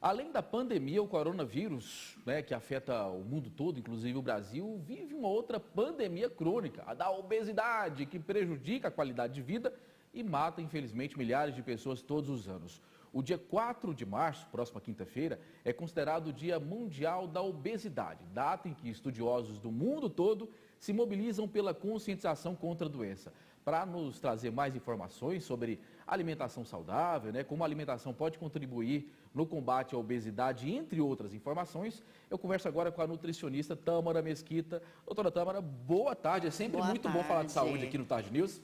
Além da pandemia, o coronavírus, que afeta o mundo todo, inclusive o Brasil, vive uma outra pandemia crônica, a da obesidade, que prejudica a qualidade de vida e mata, infelizmente, milhares de pessoas todos os anos. O dia 4 de março, próxima quinta-feira, é considerado o Dia Mundial da Obesidade, data em que estudiosos do mundo todo se mobilizam pela conscientização contra a doença. Para nos trazer mais informações sobre alimentação saudável, como a alimentação pode contribuir no combate à obesidade, entre outras informações, eu converso agora com a nutricionista Tâmara Mesquita. Doutora Tâmara, boa tarde. É sempre muito bom falar de saúde aqui no Tarde News.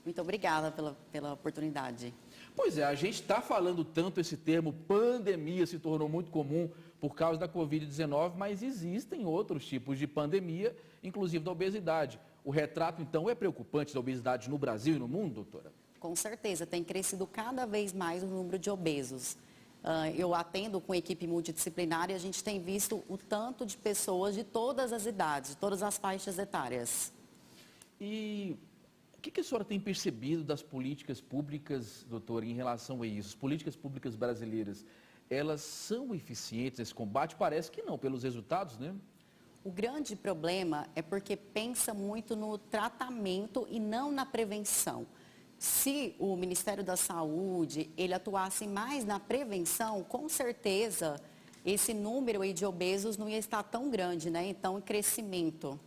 Muito obrigada pela oportunidade. Pois é, a gente está falando tanto, esse termo pandemia se tornou muito comum por causa da Covid-19, mas existem outros tipos de pandemia, inclusive da obesidade. O retrato, então, é preocupante da obesidade no Brasil e no mundo, doutora? Com certeza, tem crescido cada vez mais o número de obesos. Eu atendo com equipe multidisciplinar e a gente tem visto o tanto de pessoas de todas as idades, de todas as faixas etárias. E o que a senhora tem percebido das políticas públicas, doutora, em relação a isso? As políticas públicas brasileiras, elas são eficientes nesse combate? Parece que não, pelos resultados, né? O grande problema é porque pensa muito no tratamento e não na prevenção. Se o Ministério da Saúde, ele atuasse mais na prevenção, com certeza esse número aí de obesos não ia estar tão grande, né? Então, em crescimento.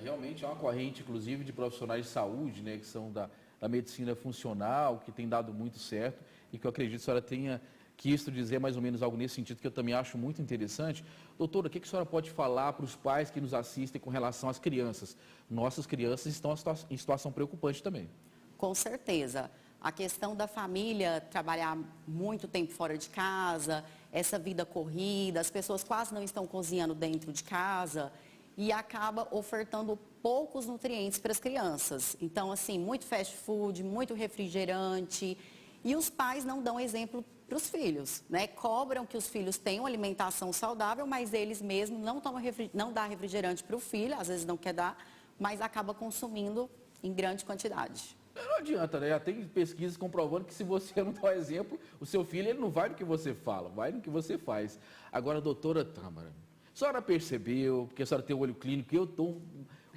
Realmente é uma corrente, inclusive, de profissionais de saúde, que são da medicina funcional, que tem dado muito certo e que eu acredito que a senhora tenha quis dizer mais ou menos algo nesse sentido, que eu também acho muito interessante. Doutora, o que a senhora pode falar para os pais que nos assistem com relação às crianças? Nossas crianças estão em situação preocupante também. Com certeza. A questão da família trabalhar muito tempo fora de casa, essa vida corrida, as pessoas quase não estão cozinhando dentro de casa e acaba ofertando poucos nutrientes para as crianças. Então, assim, muito fast food, muito refrigerante. E os pais não dão exemplo para os filhos, Cobram que os filhos tenham alimentação saudável, mas eles mesmos não dão refrigerante para o filho, às vezes não quer dar, mas acaba consumindo em grande quantidade. Não adianta, Já tem pesquisas comprovando que se você não dá o exemplo, o seu filho ele não vai no que você fala, vai no que você faz. Agora, doutora Tâmara, a senhora percebeu, porque a senhora tem o olho clínico, eu estou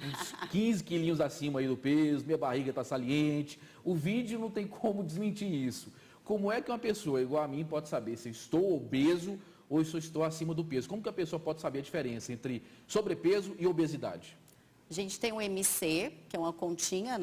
uns 15 quilinhos acima aí do peso, minha barriga está saliente, o vídeo não tem como desmentir isso. Como é que uma pessoa igual a mim pode saber se estou obeso ou se estou acima do peso? Como que a pessoa pode saber a diferença entre sobrepeso e obesidade? A gente tem o MC, que é uma continha,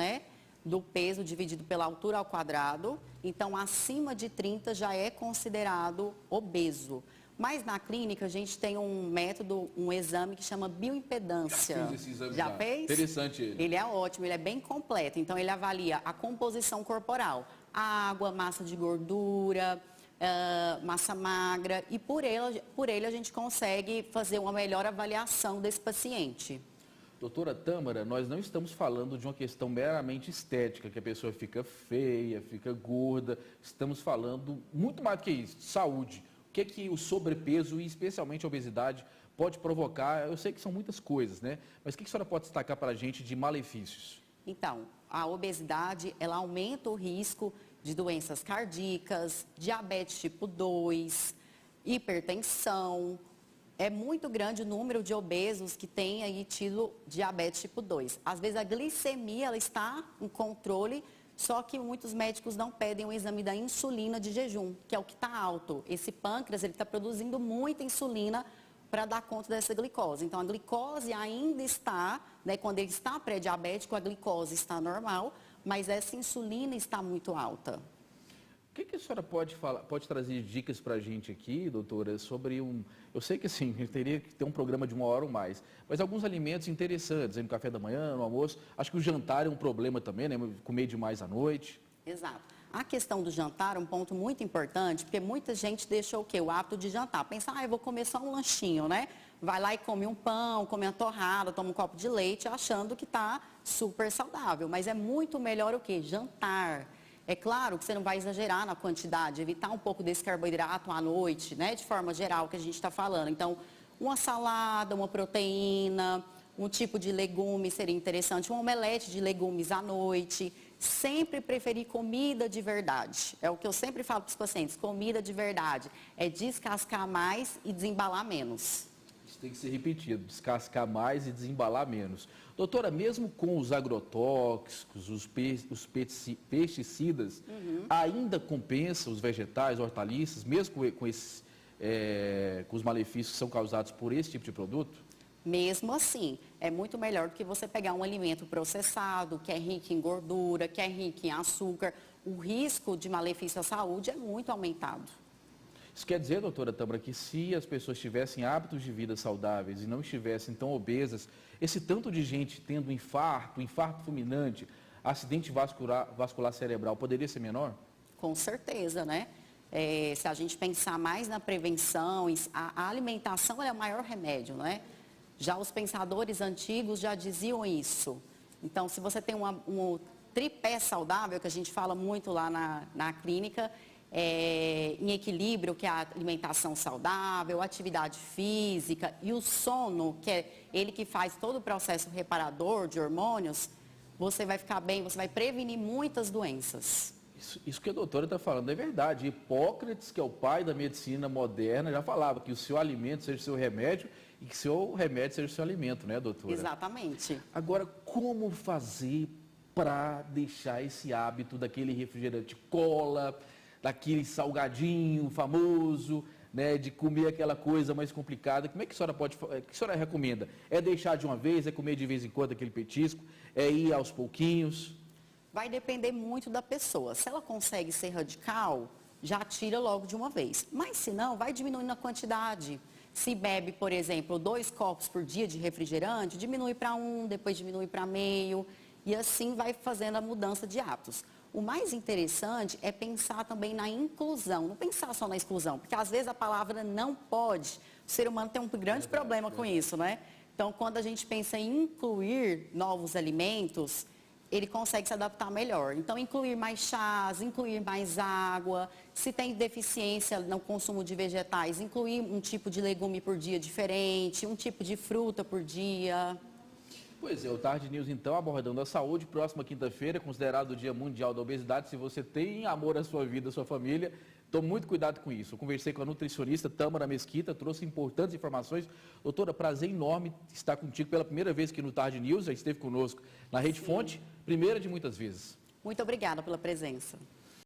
do peso dividido pela altura ao quadrado. Então, acima de 30 já é considerado obeso. Mas na clínica a gente tem um método, um exame que chama bioimpedância. Já fiz esse exame já fez? Interessante ele. Ele é ótimo, ele é bem completo. Então ele avalia a composição corporal, água, massa de gordura, massa magra. E por ele a gente consegue fazer uma melhor avaliação desse paciente. Doutora Tâmara, nós não estamos falando de uma questão meramente estética, que a pessoa fica feia, fica gorda. Estamos falando muito mais do que isso, de saúde. O que o sobrepeso e especialmente a obesidade pode provocar? Eu sei que são muitas coisas, Mas o que a senhora pode destacar para a gente de malefícios? Então, a obesidade, ela aumenta o risco de doenças cardíacas, diabetes tipo 2, hipertensão. É muito grande o número de obesos que têm aí tido diabetes tipo 2. Às vezes a glicemia ela está em controle, só que muitos médicos não pedem o exame da insulina de jejum, que é o que está alto. Esse pâncreas ele está produzindo muita insulina para dar conta dessa glicose. Então a glicose ainda está, quando ele está pré-diabético, a glicose está normal, mas essa insulina está muito alta. O que a senhora pode trazer dicas para a gente aqui, doutora, sobre eu sei que assim, eu teria que ter um programa de 1 hora ou mais, mas alguns alimentos interessantes, aí no café da manhã, no almoço. Acho que o jantar é um problema também, comer demais à noite. Exato. A questão do jantar é um ponto muito importante, porque muita gente deixa o quê? O hábito de jantar. Pensa, eu vou comer só um lanchinho, Vai lá e come um pão, come uma torrada, toma um copo de leite, achando que está super saudável. Mas é muito melhor o quê? Jantar. É claro que você não vai exagerar na quantidade, evitar um pouco desse carboidrato à noite, de forma geral que a gente está falando. Então, uma salada, uma proteína, um tipo de legume seria interessante, um omelete de legumes à noite. sempre preferir comida de verdade. É o que eu sempre falo para os pacientes, comida de verdade. É descascar mais e desembalar menos. Isso tem que ser repetido, descascar mais e desembalar menos. Doutora, mesmo com os agrotóxicos, os pesticidas, ainda compensa os vegetais, hortaliças, mesmo com os malefícios que são causados por esse tipo de produto? Mesmo assim, é muito melhor do que você pegar um alimento processado, que é rico em gordura, que é rico em açúcar. O risco de malefício à saúde é muito aumentado. Isso quer dizer, doutora Tâmara, que se as pessoas tivessem hábitos de vida saudáveis e não estivessem tão obesas, esse tanto de gente tendo infarto fulminante, acidente vascular cerebral, poderia ser menor? Com certeza, né? Se a gente pensar mais na prevenção, a alimentação é o maior remédio, né? Já os pensadores antigos já diziam isso. Então, se você tem um tripé saudável, que a gente fala muito lá na clínica, em equilíbrio, que é a alimentação saudável, atividade física e o sono, que é ele que faz todo o processo reparador de hormônios, você vai ficar bem, você vai prevenir muitas doenças. Isso que a doutora está falando é verdade. Hipócrates, que é o pai da medicina moderna, já falava que o seu alimento seja o seu remédio e que o seu remédio seja o seu alimento, né, doutora? Exatamente. Agora, como fazer para deixar esse hábito daquele refrigerante cola, daquele salgadinho famoso, né, de comer aquela coisa mais complicada? Como é que a senhora que a senhora recomenda? É deixar de uma vez, é comer de vez em quando aquele petisco, é ir aos pouquinhos? Vai depender muito da pessoa. Se ela consegue ser radical, já tira logo de uma vez. Mas se não, vai diminuindo a quantidade. Se bebe, por exemplo, 2 copos por dia de refrigerante, diminui para 1, depois diminui para meio. E assim vai fazendo a mudança de hábitos. O mais interessante é pensar também na inclusão, não pensar só na exclusão, porque às vezes a palavra não pode, o ser humano tem um grande problema com isso, né? Então, quando a gente pensa em incluir novos alimentos, ele consegue se adaptar melhor. Então, incluir mais chás, incluir mais água, se tem deficiência no consumo de vegetais, incluir um tipo de legume por dia diferente, um tipo de fruta por dia. Pois é, o Tarde News, então, abordando a saúde, próxima quinta-feira, considerado o Dia Mundial da Obesidade. Se você tem amor à sua vida, à sua família, tome muito cuidado com isso. Eu conversei com a nutricionista Tâmara Mesquita, trouxe importantes informações. Doutora, prazer enorme estar contigo pela primeira vez aqui no Tarde News, já esteve conosco na Rede Fonte, primeira de muitas vezes. Muito obrigada pela presença.